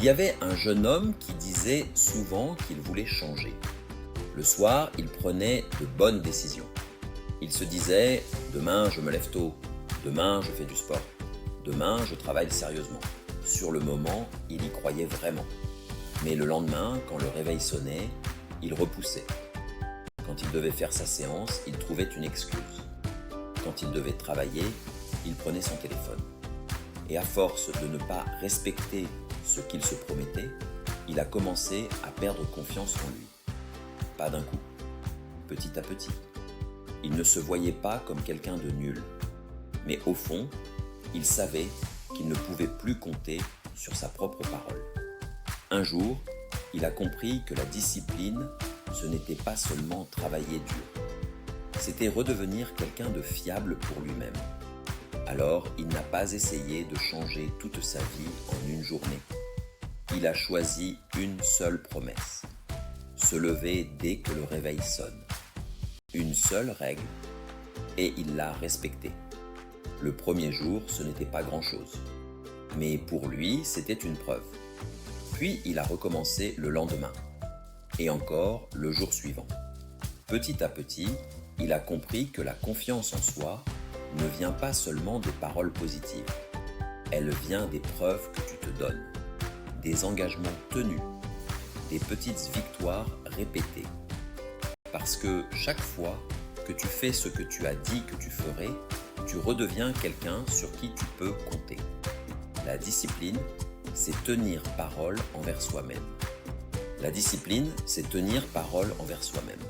Il y avait un jeune homme qui disait souvent qu'il voulait changer. Le soir, il prenait de bonnes décisions. Il se disait « Demain, je me lève tôt. Demain, je fais du sport. Demain, je travaille sérieusement. » Sur le moment, il y croyait vraiment. Mais le lendemain, quand le réveil sonnait, il repoussait. Quand il devait faire sa séance, il trouvait une excuse. Quand il devait travailler, il prenait son téléphone. Et à force de ne pas respecter ce qu'il se promettait, il a commencé à perdre confiance en lui. Pas d'un coup, petit à petit. Il ne se voyait pas comme quelqu'un de nul, mais au fond, il savait qu'il ne pouvait plus compter sur sa propre parole. Un jour, il a compris que la discipline, ce n'était pas seulement travailler dur, c'était redevenir quelqu'un de fiable pour lui-même. Alors, il n'a pas essayé de changer toute sa vie en une journée. Il a choisi une seule promesse: se lever dès que le réveil sonne. Une seule règle, et il l'a respectée. Le premier jour, ce n'était pas grand-chose, mais pour lui, c'était une preuve. Puis il a recommencé le lendemain, et encore le jour suivant. Petit à petit, il a compris que la confiance en soi ne vient pas seulement des paroles positives. Elle vient des preuves que tu te donnes, des engagements tenus, des petites victoires répétées. Parce que chaque fois que tu fais ce que tu as dit que tu ferais, tu redeviens quelqu'un sur qui tu peux compter. La discipline, c'est tenir parole envers soi-même. La discipline, c'est tenir parole envers soi-même.